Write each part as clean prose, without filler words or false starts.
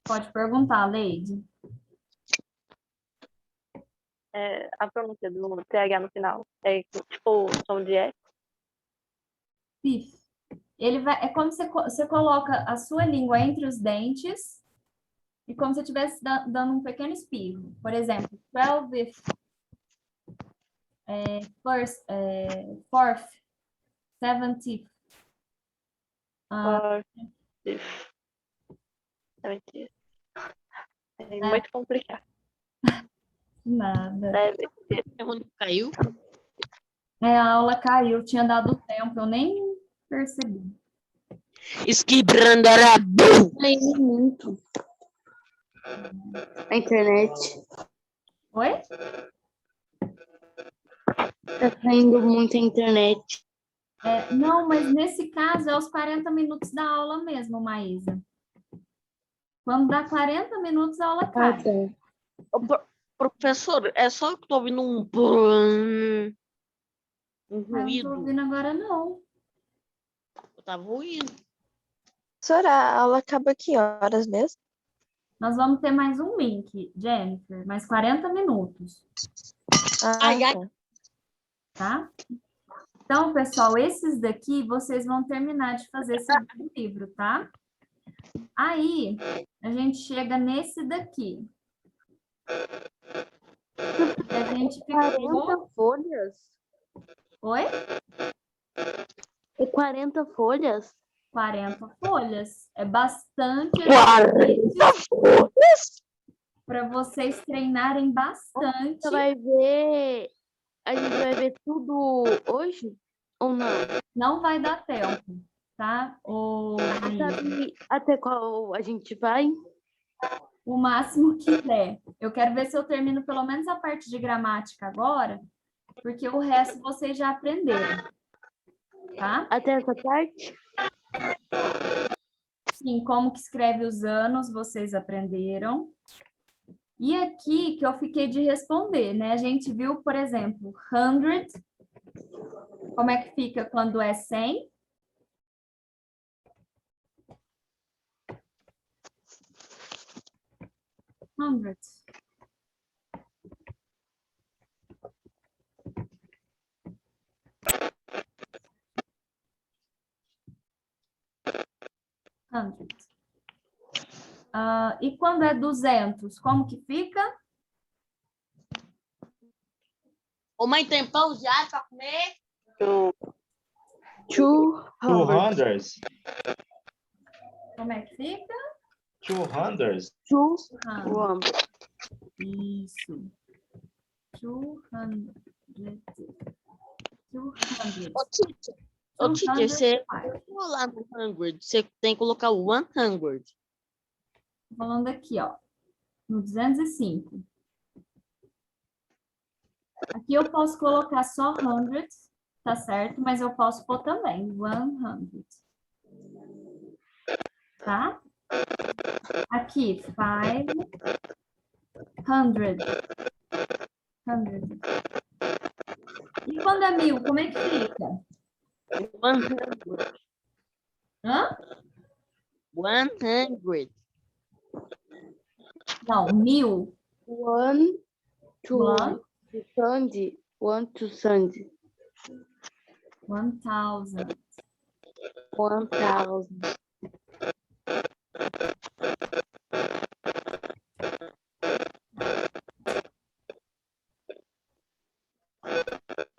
Pode perguntar, Leide. A pronúncia do TH no final é tipo som de S. Fifth. Ele vai, é como você coloca a sua língua entre os dentes e como se estivesse dando um pequeno espirro. Por exemplo, 12th, first, fourth, 70th. É muito complicado. Nada. Deve ser. Onde caiu? A aula caiu, tinha dado tempo, eu nem percebi. Esquibrandarabu. Caindo muito. A internet. Oi? Tá caindo muito a internet. Não, mas nesse caso é os 40 minutos da aula mesmo, Maísa. Quando dá 40 minutos, a aula cai. Professor, é só que eu tô ouvindo um Não ruído. tô ouvindo agora, não. Eu tava ouvindo. Professora, a aula acaba que horas mesmo? Nós vamos ter mais um link, Jennifer, mais 40 minutos, Ai, ai. tá? Então, pessoal, esses daqui vocês vão terminar de fazer esse livro, tá? Aí, a gente chega nesse daqui. E a gente ficou... 40 folhas? Oi? É 40 folhas? 40 folhas. É bastante 40 folhas? para vocês treinarem bastante. Você vai ver... A gente vai ver tudo hoje? Ou não? Não vai dar tempo, tá? Sabe até qual a gente vai? O máximo que der. Eu quero ver se eu termino pelo menos a parte de gramática agora, porque o resto vocês já aprenderam, tá? Até essa parte? Sim, como que escreve os anos, vocês aprenderam. E aqui que eu fiquei de responder, né? A gente viu, por exemplo, 100. Como é que fica quando é 100? Hundreds. Hundreds. E quando é 200, como que fica? Ô, mãe, tem pão já pra comer? 200. Como é que fica? 200. 200. Isso. 200. 200. Ô, teacher, você 205. for lá no 100, você tem que colocar o 100. Tô falando aqui, ó, no 205. Aqui eu posso colocar só hundreds, tá certo? Mas eu posso pôr também 100. Tá? Aqui, 500. 100. E quando é 1000, como é que fica? 100. Hã? 100. Não, 1000. 1, 2, 1. 1, 200. 1000. 1000.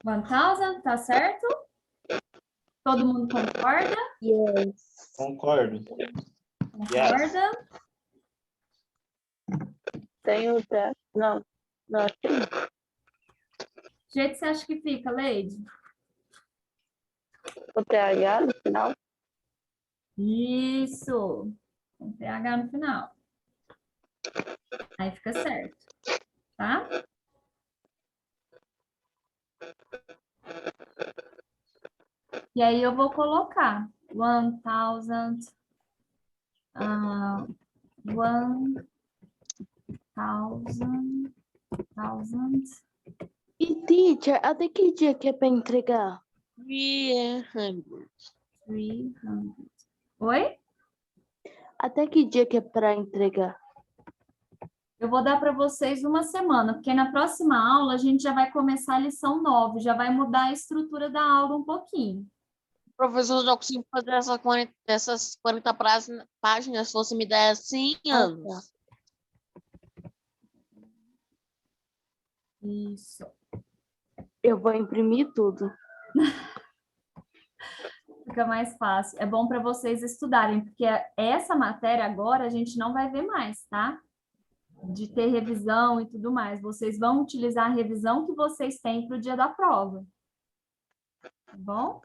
1000, tá certo? Todo mundo concorda? Yes. Concordo. Concorda? Tem o teste. Não. Não, Do jeito que você acha que fica, Leide? o TH no final. Isso. Com TH no final. Aí fica certo. Tá? E aí eu vou colocar 1000, 1000. E teacher, até que dia que é para entregar? 300. 300. Oi? Até que dia que é para entregar? Eu vou dar para vocês uma semana, porque na próxima aula a gente já vai começar a lição 9, já vai mudar a estrutura da aula um pouquinho. Professor, eu já consigo fazer essas 40 páginas se você me der 100 anos. Isso. Eu vou imprimir tudo. Fica mais fácil. É bom para vocês estudarem, porque essa matéria agora a gente não vai ver mais, tá? De ter revisão e tudo mais. Vocês vão utilizar a revisão que vocês têm para o dia da prova. Tá bom?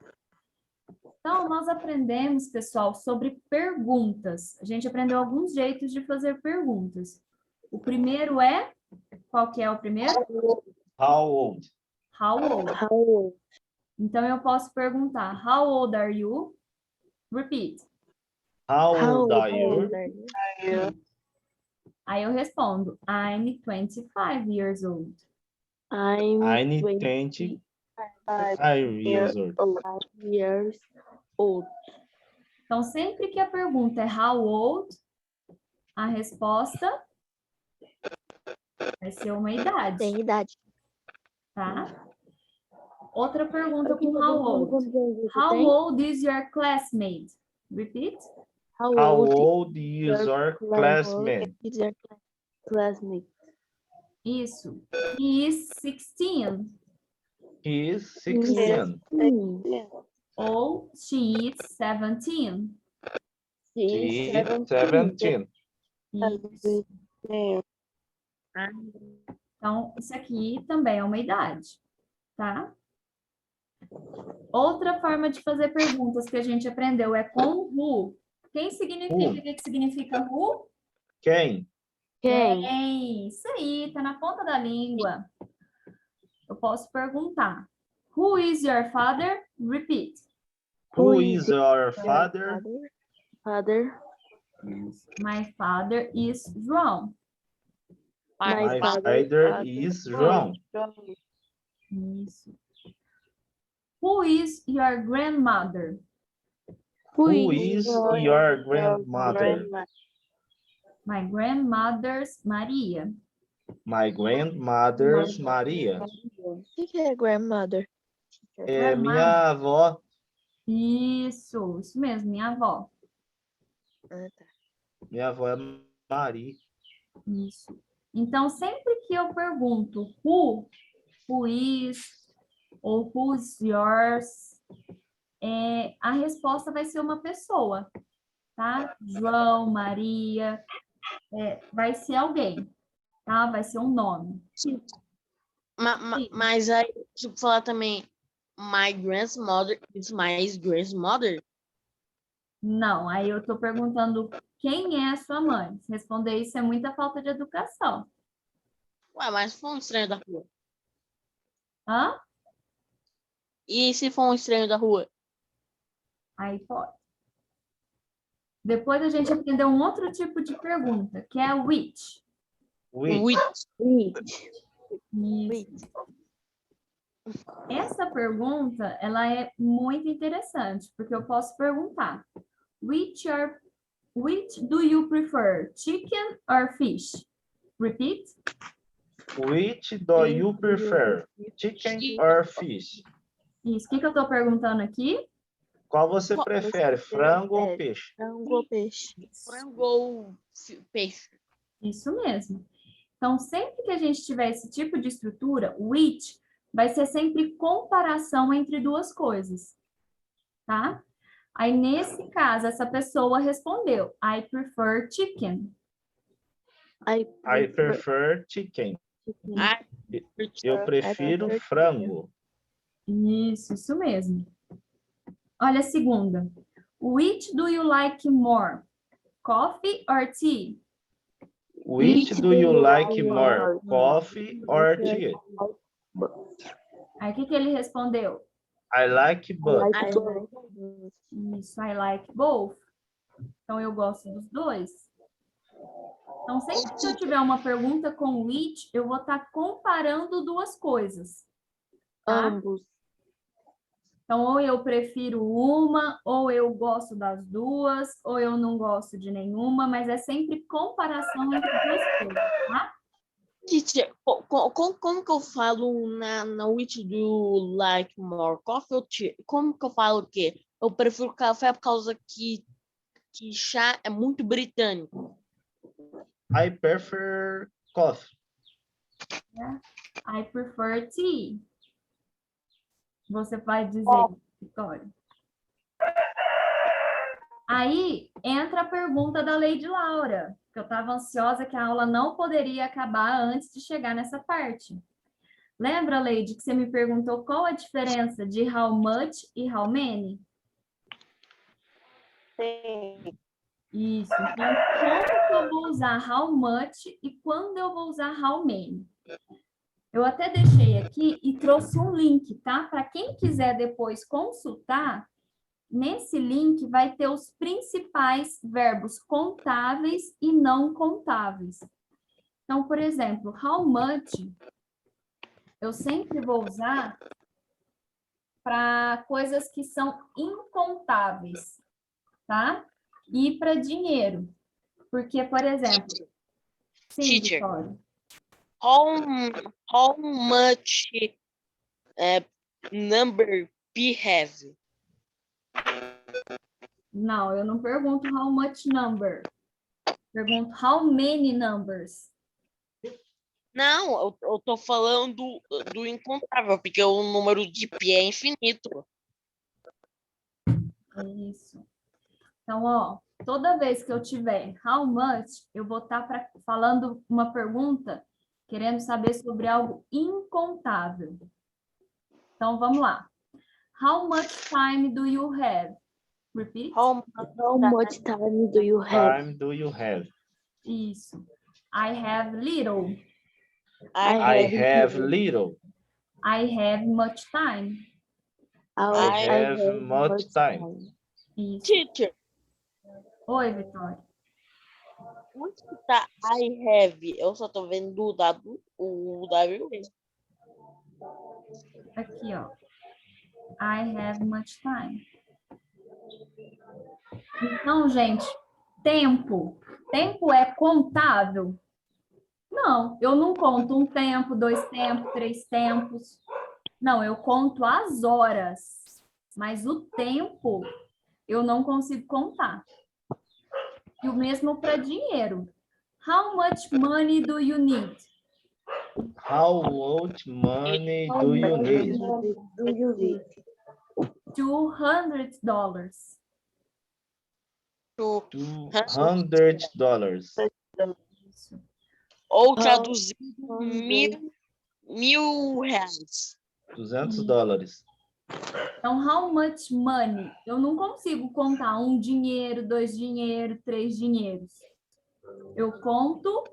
Então, nós aprendemos, pessoal, sobre perguntas. A gente aprendeu alguns jeitos de fazer perguntas. O primeiro é... Qual que é o primeiro? How old? How old. Então, eu posso perguntar, how old are you? Repeat. How old are you? Aí eu respondo, I'm 25 years old. I'm I'm 25 25 years old. years old. Então, sempre que a pergunta é how old, a resposta vai ser uma idade, Tem idade. tá? Outra pergunta com how old. Quantos anos você How tem? old is your classmate? Repeat. How How old old is your classmate? is your classmate? Isso. He is 16. He is 16. Ou she is 17. She is 17. Isso. Então, isso aqui também é uma idade, tá? Outra forma de fazer perguntas que a gente aprendeu é com who. Quem significa? Who. O que que significa who? Quem? Quem? Isso aí, tá na ponta da língua. Eu posso perguntar. Who is your father? Repeat. Who is your father? Father. My father is João. My father is João. Isso. Who is your grandmother? Who is your grandmother? My grandmother's Maria. My grandmother's Maria. O que é grandmother? É minha avó. Isso mesmo, minha avó. Minha avó é Maria. Isso. Então, sempre que eu pergunto who is, ou who's yours, a resposta vai ser uma pessoa, tá? João, Maria, vai ser alguém, tá? Vai ser um nome. Mas aí, tipo, falar também, my grandmother is my grandmother? Não, aí eu tô perguntando quem é a sua mãe. Se responder isso é muita falta de educação. Ué, mas se for um estranho da rua? Hã? E se for um estranho da rua? Aí pode. Depois a gente aprendeu um outro tipo de pergunta, que é which. Which? Isso. Essa pergunta, ela é muito interessante, porque eu posso perguntar, which do you prefer, chicken or fish? Repeat. Which do you prefer? Chicken or fish? Isso. O que eu estou perguntando aqui? Qual você prefere, frango ou peixe? Frango ou peixe? Frango ou peixe? Isso mesmo. Então, sempre que a gente tiver esse tipo de estrutura, which vai ser sempre comparação entre duas coisas, tá? Aí, nesse caso, essa pessoa respondeu, I prefer chicken. I prefer chicken. Ah, Eu prefiro frango. Isso mesmo. Olha a segunda. Which do you like more? Coffee or tea? Which do you like more, coffee or tea? Aí, o que ele respondeu? I like both. Isso, I like both. Então, eu gosto dos dois. Então, sempre que eu tiver uma pergunta com which, eu vou estar comparando duas coisas. Tá? Ambos. Então, ou eu prefiro uma, ou eu gosto das duas, ou eu não gosto de nenhuma, mas é sempre comparação entre duas coisas, tá? Teacher, como que eu falo na which do you like more? Coffee ou tea? Como que eu falo o quê? Eu prefiro café por causa que chá é muito britânico. I prefer coffee. I prefer tea. Você vai dizer, Vitória. Aí entra a pergunta da Lady Laura, que eu estava ansiosa que a aula não poderia acabar antes de chegar nessa parte. Lembra, Lady, que você me perguntou qual a diferença de how much e how many? Sim. Isso. Então, como que eu vou usar how much e quando eu vou usar how many? Eu até deixei aqui e trouxe um link, tá? Para quem quiser depois consultar, nesse link vai ter os principais verbos contáveis e não contáveis. Então, por exemplo, how much, eu sempre vou usar para coisas que são incontáveis, tá? E para dinheiro. Porque, por exemplo, sim, Teacher. Vitória. How much number we have? Não, eu não pergunto how much number. Pergunto how many numbers. Não, eu tô falando do incontável, porque o número de pi é infinito. Isso. Então, ó, toda vez que eu tiver how much, eu vou estar falando uma pergunta, querendo saber sobre algo incontável. Então, vamos lá. How much time do you have? Repeat. How How much time do you have? Time do you have? Isso. I have little. I have little. I have much time. I have much time. Isso. Teacher, Oi, Vitória. onde que tá I have? Eu só tô vendo o W. Aqui, ó. I have much time. Então, gente, tempo. Tempo é contável? Não, eu não conto um tempo, 2 tempos, 3 tempos. Não, eu conto as horas. Mas o tempo eu não consigo contar. E o mesmo para dinheiro. How much money do you need? How much money do you need? Do you need? $200. $200. Isso. Ou traduzindo, mil reais. $200. Então, how much money? Eu não consigo contar um dinheiro, 2 dinheiros, 3 dinheiros. Eu conto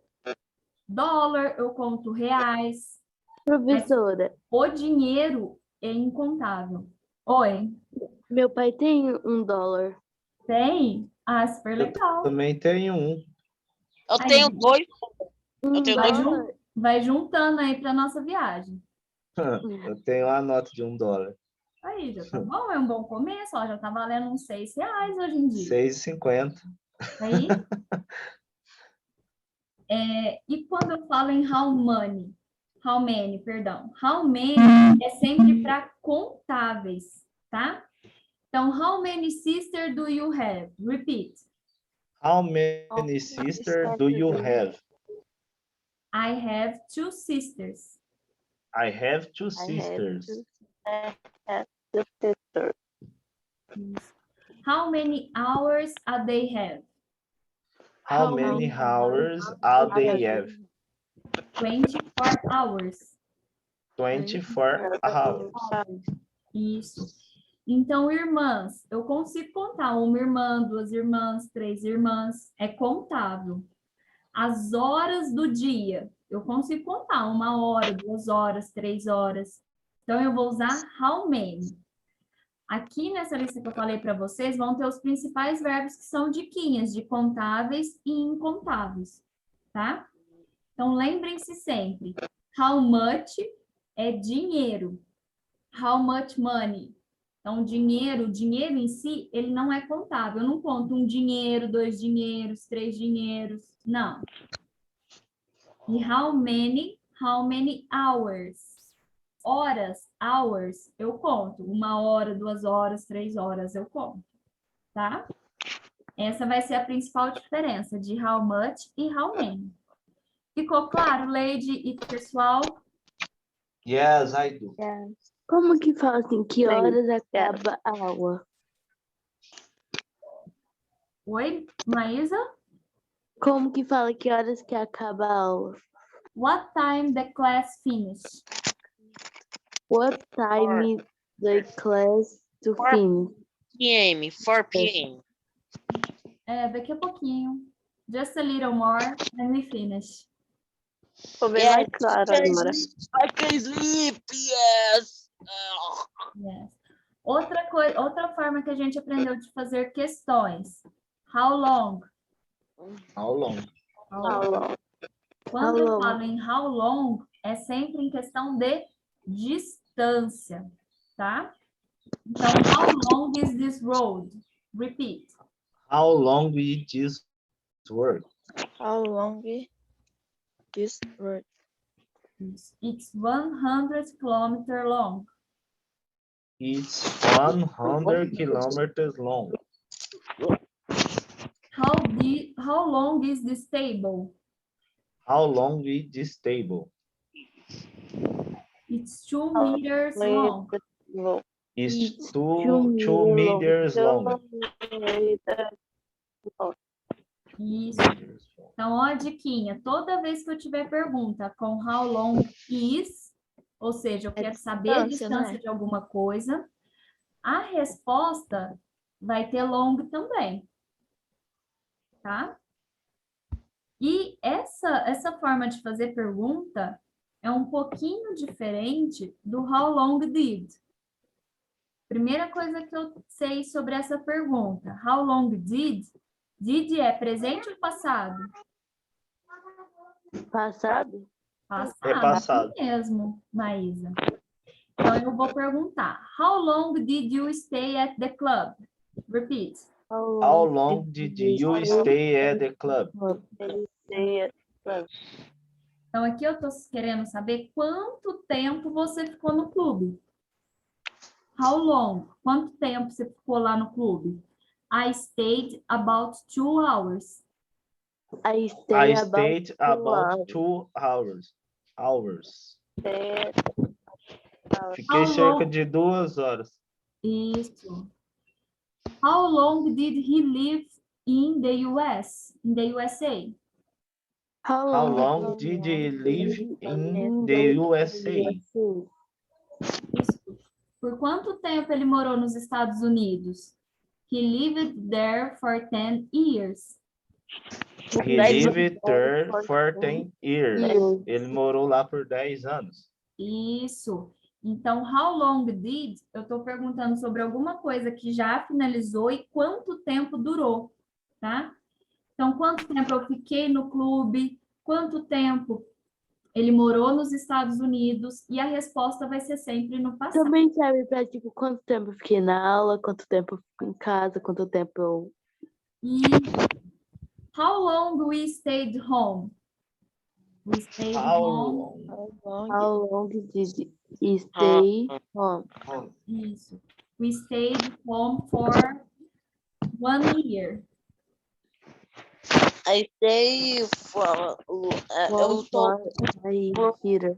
dólar, eu conto reais. Professora, O dinheiro é incontável. Oi, meu pai tem $1. tem? Ah, super legal. Também tenho um. Eu Aí. tenho dois. Eu tenho Vai, dois. vai juntando aí para nossa viagem. Eu tenho a nota de $1. Aí, já tá bom, é um bom começo, ó, já tá valendo uns R$6 hoje em dia. R$6,50. Aí, e quando eu falo em how many, perdão, how many é sempre para contáveis, tá? Então, how many sisters do you have? Repeat. How many sisters do you have? I have 2 sisters. I have 2 sisters. the sister. How many hours a day have? How many hours a day have? 24 hours. 24 hours. Isso. Então, irmãs, eu consigo contar uma irmã, 2 irmãs, 3 irmãs, é contável. As horas do dia, eu consigo contar 1 hora, 2 horas, 3 horas. Então, eu vou usar how many. Aqui nessa lista que eu falei para vocês, vão ter os principais verbos que são diquinhas de contáveis e incontáveis, tá? Então, lembrem-se sempre, how much é dinheiro. How much money? Então, o dinheiro em si, ele não é contável. Eu não conto um dinheiro, 2 dinheiros, 3 dinheiros. Não. E how many hours? Horas, hours, eu conto. 1 hora, 2 horas, 3 horas, eu conto. Tá? Essa vai ser a principal diferença de how much e how many. Ficou claro, Lady e pessoal? Yes, I do. Como que fala assim, que Bem, horas acaba a aula? Oi, Maísa? Como que fala que horas que acaba a aula? What time the class finish? What time the class to finish? PM, 4 p.m. Daqui a pouquinho. Just a little more, and we finish. Ficou bem mais claro agora. I can sleep, yes. Yes. Outra forma que a gente aprendeu de fazer questões. How long? How long? Alô. Quando How eu long? falo em how long, é sempre em questão de distância, tá? Então, how long is this road? Repeat. How long is this work? How long this road? It's 100 kilometers long. It's 100 kilometers long. How long is this table? How long is this table? It's 2 meters long. It's It's 2 2 meters long. Isso. Então, ó, a diquinha. Toda vez que eu tiver pergunta com how long is, ou seja, eu quero saber a distância, distância né? de alguma coisa, a resposta vai ter long também. Tá? E essa forma de fazer pergunta é um pouquinho diferente do how long did. Primeira coisa que eu sei sobre essa pergunta, how long did? Did é presente ou passado? Passado? Passado, É passado. isso mesmo, Maísa. Então, eu vou perguntar, how long did you stay at the club? Repeat. How long did you stay at the club? Então, aqui eu estou querendo saber quanto tempo você ficou no clube. How long? Quanto tempo você ficou lá no clube? I stayed about 2 hours. I I stayed stayed about 2 hours. Fiquei How cerca long? de 2 horas. Isso. How long did he live in the US? In the USA? How long did you live in the USA? Isso. Por quanto tempo ele morou nos Estados Unidos? He lived there for 10 years. He lived there for 10 years. Ele morou lá por 10 anos. Isso. Então, how long did? Eu estou perguntando sobre alguma coisa que já finalizou e quanto tempo durou, tá? Então, quanto tempo eu fiquei no clube? Quanto tempo ele morou nos Estados Unidos? E a resposta vai ser sempre no passado. Também serve para, tipo, quanto tempo eu fiquei na aula, quanto tempo eu fico em casa, quanto tempo eu... E how long we stayed home? We stayed How home. long? How long did you stay home? Isso. We stayed home for 1 year. I stay for eu estou Here.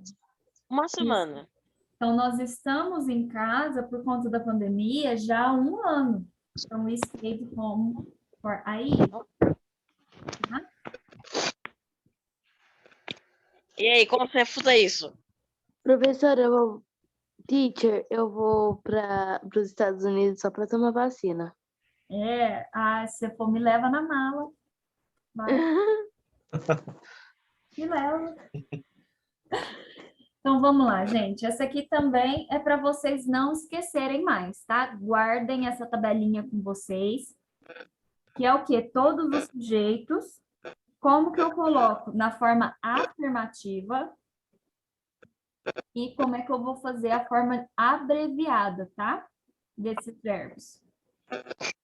uma semana. Então, nós estamos em casa por conta da pandemia já há 1 ano. Então, we stayed home for a year. Tá? E aí, como você refuta isso? Professora, teacher, eu vou para os Estados Unidos só para tomar vacina. Se for, me leva na mala. Vai. Me leva. Então, vamos lá, gente. Essa aqui também é para vocês não esquecerem mais, tá? Guardem essa tabelinha com vocês. Que é o quê? Todos os sujeitos. Como que eu coloco? Na forma afirmativa. E como é que eu vou fazer a forma abreviada, tá? desses verbos?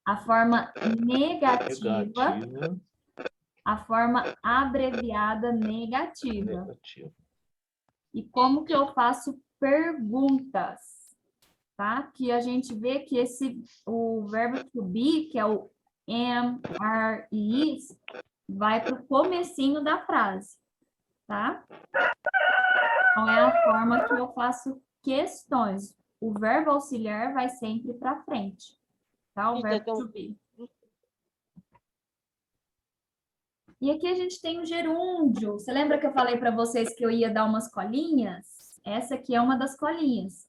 A forma negativa, Negativa. a forma abreviada negativa. Negativa. E como que eu faço perguntas, tá? Que a gente vê que o verbo to be, que é o am, are e is, vai para o comecinho da frase, tá? Então, é a forma que eu faço questões. O verbo auxiliar vai sempre para frente, tá? O verbo to be. E aqui a gente tem o gerúndio. Você lembra que eu falei para vocês que eu ia dar umas colinhas? Essa aqui é uma das colinhas.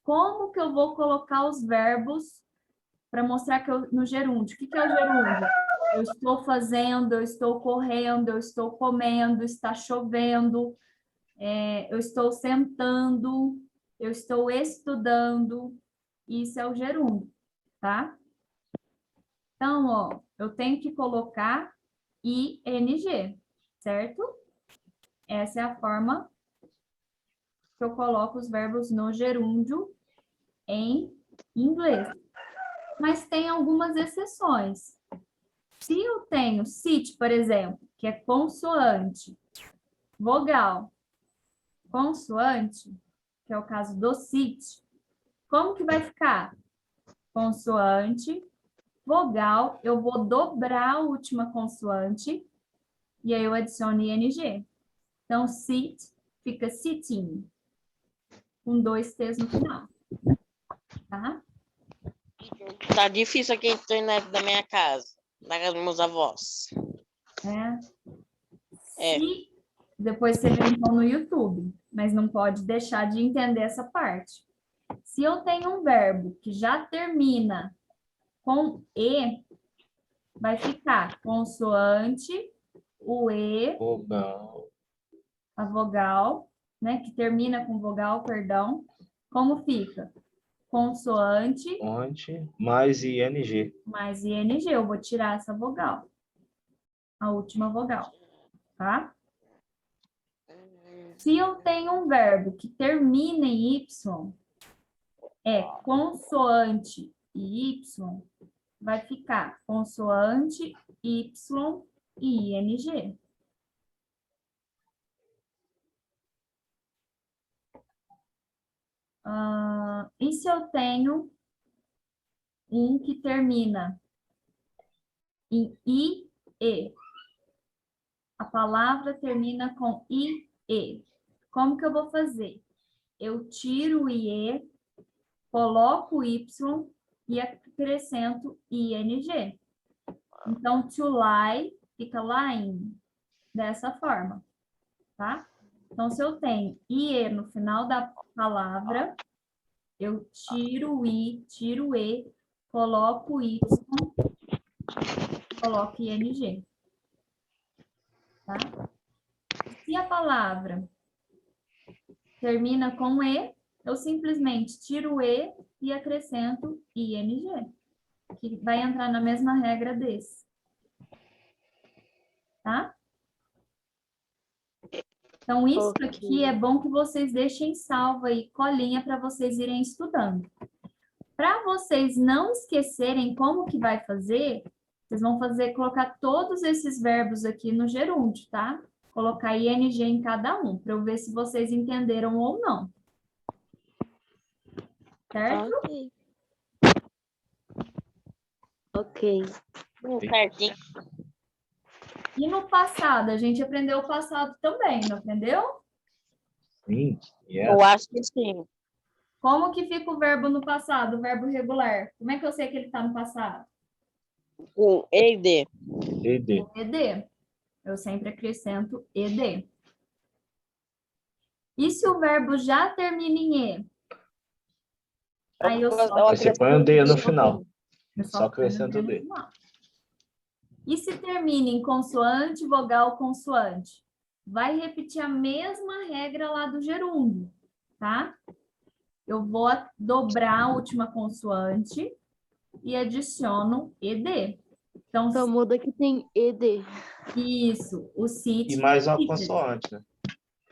Como que eu vou colocar os verbos para mostrar que no gerúndio? O que é o gerúndio? Eu estou fazendo, eu estou correndo, eu estou comendo, está chovendo, eu estou sentando, eu estou estudando. Isso é o gerúndio, tá? Então, ó, eu tenho que colocar ing, certo? Essa é a forma que eu coloco os verbos no gerúndio em inglês. Mas tem algumas exceções. Se eu tenho sit, por exemplo, que é consoante, vogal, consoante, que é o caso do sit, como que vai ficar? Consoante, vogal, eu vou dobrar a última consoante e aí eu adiciono ing. Então, sit fica sitting, com 2 T's no final, tá? Tá difícil aqui a internet da minha casa, da casa dos meus avós. Se depois você vê então no YouTube, mas não pode deixar de entender essa parte. Se eu tenho um verbo que já termina com E, vai ficar consoante, o E, Vogal. a vogal, né, que termina com vogal, perdão. Como fica? Consoante Fonte mais ing. mais ing. Eu vou tirar essa vogal, a última vogal, tá? Se eu tenho um verbo que termina em Y, é consoante e Y, vai ficar consoante, Y e ing. E se eu tenho um que termina em IE? A palavra termina com IE. Como que eu vou fazer? Eu tiro o IE, coloco o Y e acrescento ING. Então, to lie fica lying, dessa forma, tá? Então, se eu tenho IE no final da palavra, eu tiro o I, tiro o E, coloco o Y, coloco ING. Tá? Se a palavra termina com E, eu simplesmente tiro o E e acrescento ING, que vai entrar na mesma regra desse. Tá? Então, isso aqui é bom que vocês deixem salvo aí, colinha, para vocês irem estudando. Para vocês não esquecerem como que vai fazer, vocês vão colocar todos esses verbos aqui no gerúndio, tá? Colocar ing em cada um, para eu ver se vocês entenderam ou não. Certo? Ok. Certinho. E no passado, a gente aprendeu o passado também, não aprendeu? Sim, Eu acho que sim. Como que fica o verbo no passado, o verbo regular? Como é que eu sei que ele está no passado? Com ED. ed. Com ed. Eu sempre acrescento ed. E se o verbo já termina em E? Aí eu só Aí você põe um D no final. Eu Só acrescenta o ponho D. no final. E se termina em consoante, vogal, consoante? Vai repetir a mesma regra lá do gerúndio, tá? Eu vou dobrar a última consoante e adiciono ed. Então, Só muda que tem ED. isso, o sit. E mais uma consoante, né?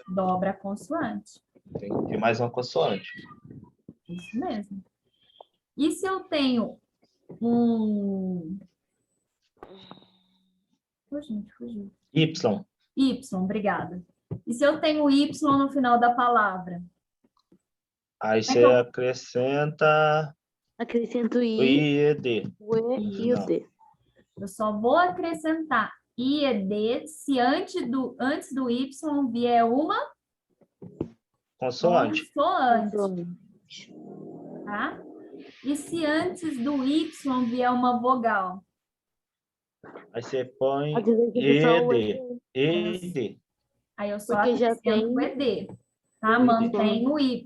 Dobra a consoante. Tem mais uma consoante. Isso mesmo. E se eu tenho um... Oh, gente, fugiu. Y. Y, obrigada. E se eu tenho Y no final da palavra? Aí Como é você que eu... acrescenta Acrescento o I, I e D. o E e o Não. D. Eu só vou acrescentar I e D se antes do Y vier uma Consoante. consoante, tá? E se antes do Y vier uma vogal? Aí você põe Acrescento só o ED. E, ED. Aí eu só porque já tem acrescento o ED, tá? o ED. Mantém o Y.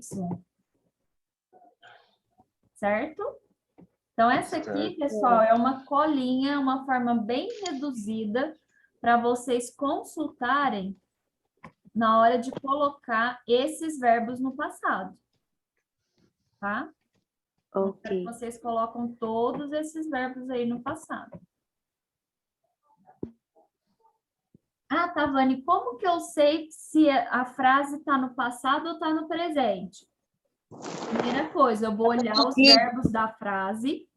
Certo? Então, essa aqui, Certo. pessoal, é uma colinha, uma forma bem reduzida para vocês consultarem na hora de colocar esses verbos no passado. Tá? ok. Vocês colocam todos esses verbos aí no passado. Ah, Tavani, como que eu sei se a frase está no passado ou está no presente? Primeira coisa, eu vou olhar os verbos da frase,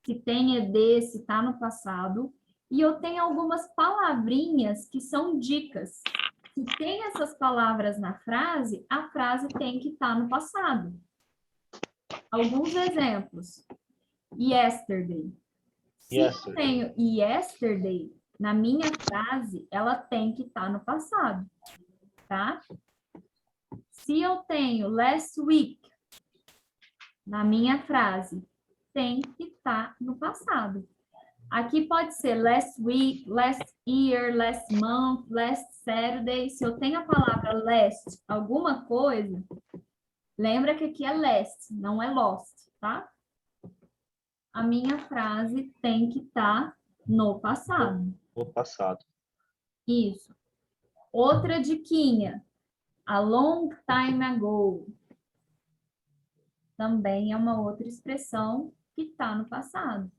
se tem ED, se está no passado, e eu tenho algumas palavrinhas que são dicas. Se tem essas palavras na frase, a frase tem que estar no passado. Alguns exemplos. Yesterday. Se eu tenho yesterday na minha frase, ela tem que estar no passado, tá? Se eu tenho last week na minha frase, tem que estar no passado. Aqui pode ser last week, last year, last month, last Saturday. Se eu tenho a palavra last, alguma coisa, lembra que aqui é last, não é lost, tá? A minha frase tem que estar no passado. No passado. Isso. Outra diquinha. A long time ago. Também é uma outra expressão que está no passado.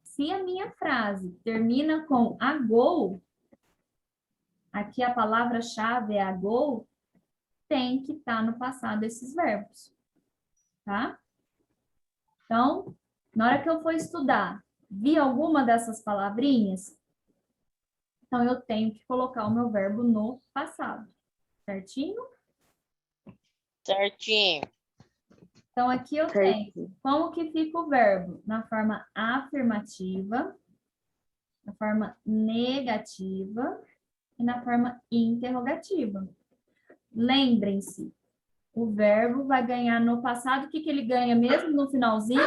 Se a minha frase termina com ago, aqui a palavra-chave é ago, tem que estar no passado esses verbos. Tá? Então, na hora que eu for estudar, vi alguma dessas palavrinhas? Então, eu tenho que colocar o meu verbo no passado. Certinho? Certinho. Então, aqui eu tenho como que fica o verbo na forma afirmativa, na forma negativa e na forma interrogativa. Lembrem-se, o verbo vai ganhar no passado, o que que ele ganha mesmo no finalzinho?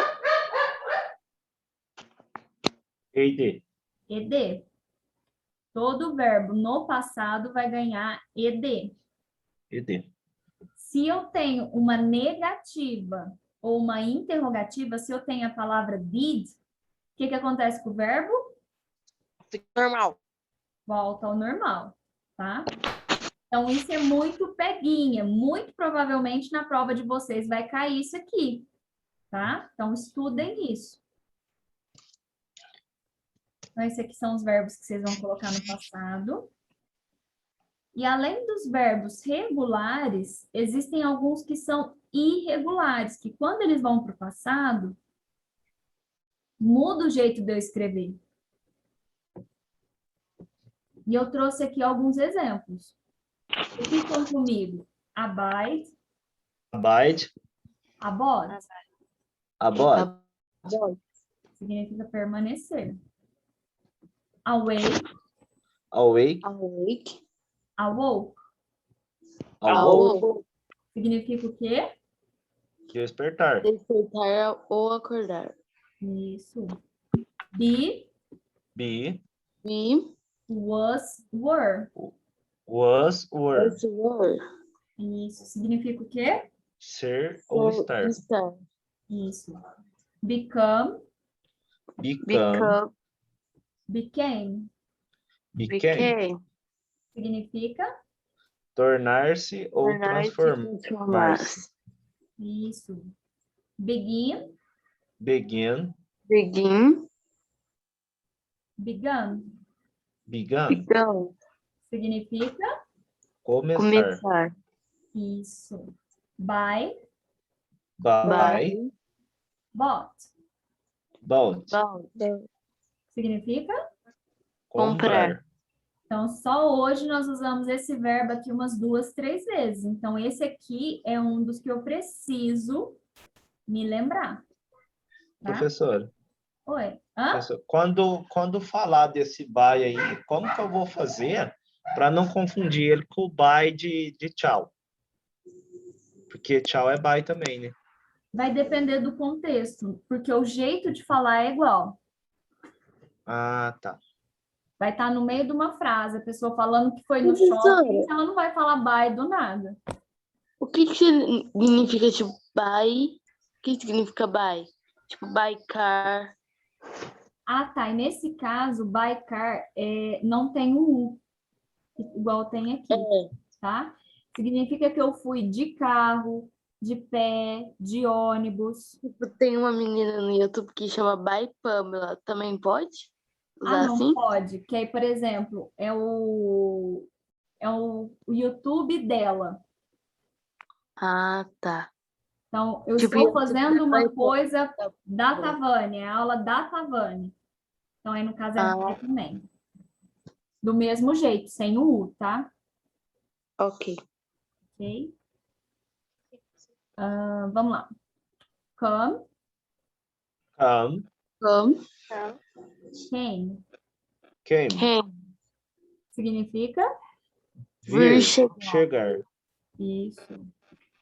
ED. ED. Todo verbo no passado vai ganhar ED. ED. Se eu tenho uma negativa ou uma interrogativa, se eu tenho a palavra did, o que que acontece com o verbo? Fica normal. Volta ao normal, tá? Então, isso é muito peguinha. Muito provavelmente na prova de vocês vai cair isso aqui, tá? Então, estudem isso. Então, esses aqui são os verbos que vocês vão colocar no passado. E além dos verbos regulares, existem alguns que são irregulares, que quando eles vão para o passado, muda o jeito de eu escrever. E eu trouxe aqui alguns exemplos. Repitam comigo. Abide. Abide. Abode. Abode. Significa permanecer. Awake. Awake. Awake. Awoke. Awoke. Significa o quê? Despertar. Despertar ou acordar. Isso. Be. Be. Be. Was. Were. Was. Were. Was. Were. Isso. Significa o quê? Ser ou estar. Isso. Become. Become. Became. Became. Significa? Tornar-se ou transformar-se. Isso. Begin. Begin. Begin. Begun. Begun. Begun. Significa? Começar. Isso. By. By. Bought. Bought. The Significa? Comprar. Então, só hoje nós usamos esse verbo aqui umas 2, 3 vezes. Então, esse aqui é um dos que eu preciso me lembrar. Tá? Professora, Oi. Hã? professora, quando falar desse buy aí, como que eu vou fazer para não confundir ele com o buy de tchau? Porque tchau é buy também, né? Vai depender do contexto, porque o jeito de falar é igual. Ah, tá. Vai estar no meio de uma frase, a pessoa falando que foi no Professora. shopping, ela não vai falar bye do nada. O que significa, tipo, buy? O que significa buy? Tipo, buy car. Ah, tá. E nesse caso, buy car não tem um U, igual tem aqui, tá? Significa que eu fui de carro, de pé, de ônibus. Tipo, tem uma menina no YouTube que chama Buy Pamela. Também pode usar Ah, não assim? pode. Que aí, por exemplo, é o YouTube dela. Ah, tá. Então, eu Tipo, estou YouTube fazendo uma vai- coisa da Tavane, é a aula da Tavane. Então, aí no caso é Ah. vai também. Do mesmo jeito, sem o U, tá? Ok. Ok? Vamos lá. Come, Come, Come. came. came, Significa vir, chegar. chegar. isso.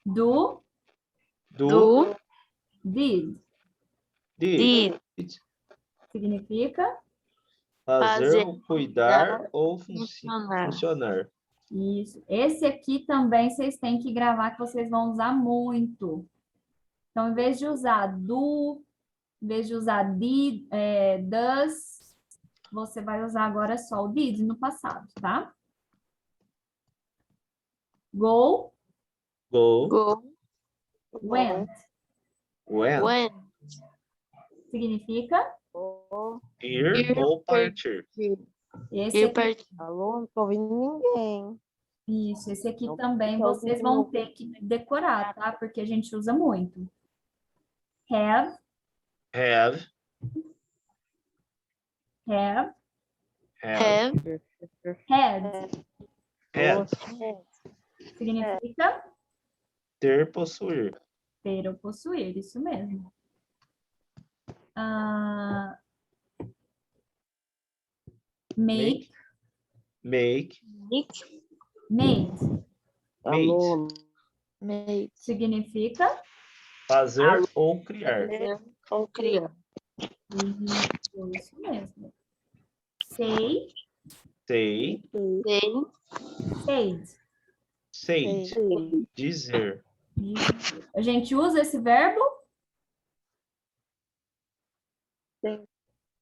Do, Do, did. did, Significa fazer, Fazer, cuidar ou funcionar. funcionar. isso. Esse aqui também vocês têm que gravar, que vocês vão usar muito. Então, em vez de usar do, em vez de usar did, does, você vai usar agora só o did no passado, tá? Go, Go, Go. went. went, When. Significa ir Ir, ou partir. esse Ir aqui. partir. Alô, não tô ouvindo ninguém. Isso, esse aqui Não, também não, vocês não. vão ter que decorar, tá? Porque a gente usa muito. Have, Have, have, Have. had. had, Significa ter, possuir. ter ou possuir, isso mesmo. Ah, make, Make, Make. made. Alô, made. Significa Fazer ou criar. Ou criar. isso mesmo. Say, Say, Tem. said. said, dizer. Isso. A gente usa esse verbo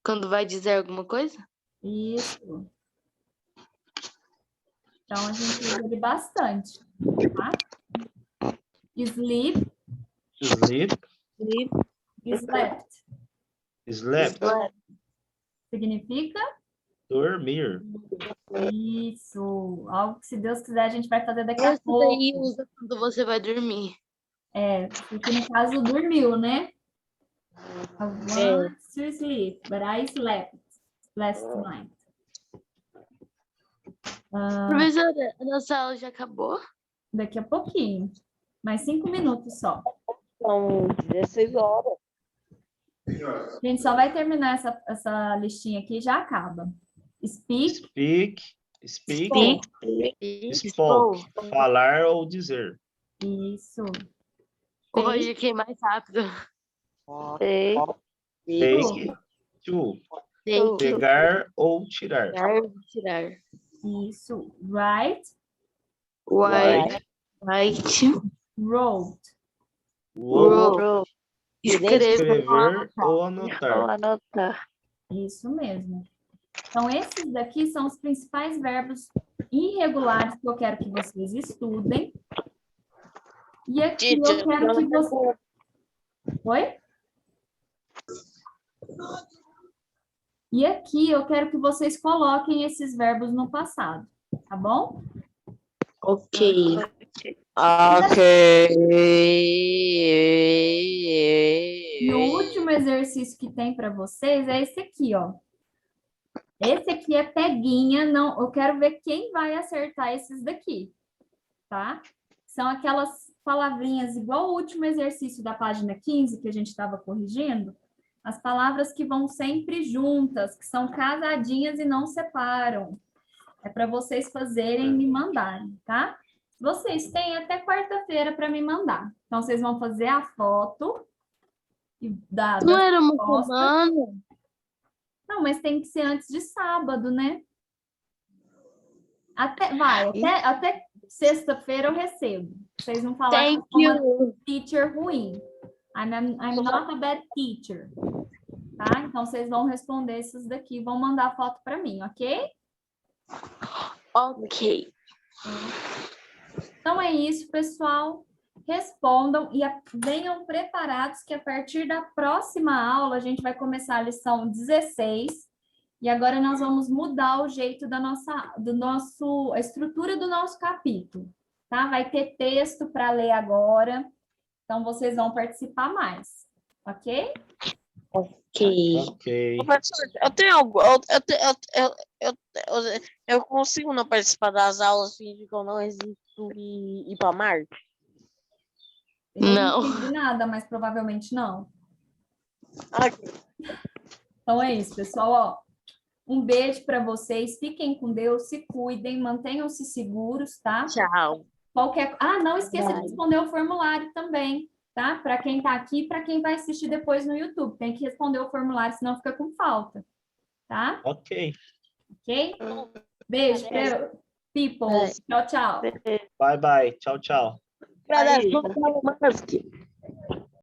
Quando vai dizer alguma coisa? isso. Então, a gente usa ele bastante, tá? Sleep, Sleep, slept. slept, Significa dormir. isso. Algo que, se Deus quiser, a gente vai fazer daqui a Essa pouco. daí usa quando você vai dormir. Porque no caso dormiu, né? I want to sleep, but I slept last night. Professora, a nossa aula já acabou? Daqui a pouquinho. Mais 5 minutos só. São 16 horas. A gente só vai terminar essa listinha aqui e já acaba. Speak, Speak, spoke. Falar ou dizer. isso. Hoje quem mais rápido. Sei. Take, to. Tem que Pegar ou tirar. tirar. Isso. Write, White. Write, White. wrote. wrote. Escrever. Escrever ou Vou anotar. anotar. Isso mesmo. Então, esses daqui são os principais verbos irregulares que eu quero que vocês estudem. E aqui eu quero que vocês... Oi? E aqui eu quero que vocês coloquem esses verbos no passado, tá bom? Ok. E o último exercício que tem para vocês é esse aqui, ó. Esse aqui é peguinha, não, eu quero ver quem vai acertar esses daqui, tá? São aquelas palavrinhas igual o último exercício da página 15 que a gente estava corrigindo, as palavras que vão sempre juntas, que são casadinhas e não separam. É para vocês fazerem e me mandarem, tá? Vocês têm até quarta-feira para me mandar. Então, vocês vão fazer a foto da Não era uma resposta. semana? Não, mas tem que ser antes de sábado, né? Até sexta-feira eu recebo. Vocês não falarem Thank que eu sou uma you. teacher ruim. I'm not a bad teacher. Tá? Então, vocês vão responder esses daqui, vão mandar foto para mim, ok? Ok. Então, é isso, pessoal. Respondam e venham preparados que a partir da próxima aula a gente vai começar a lição 16 e agora nós vamos mudar o jeito a estrutura do nosso capítulo, tá? Vai ter texto para ler agora, então vocês vão participar mais, ok? Ok. Ok. Professor, eu tenho algo. Eu consigo não participar das aulas, fingir que eu não existo e ir para Marte? Eu Não. não entendi nada, mas provavelmente não. Ok. Então é isso, pessoal, ó. Um beijo para vocês, fiquem com Deus, se cuidem, mantenham-se seguros, tá? Tchau. Não esqueça de Bye. responder o formulário também, tá? Para quem está aqui e para quem vai assistir depois no YouTube. Tem que responder o formulário, senão fica com falta, tá? Ok. Ok? Beijo, people. Tchau, tchau. Bye, bye. Tchau, tchau. Agradece, Musk.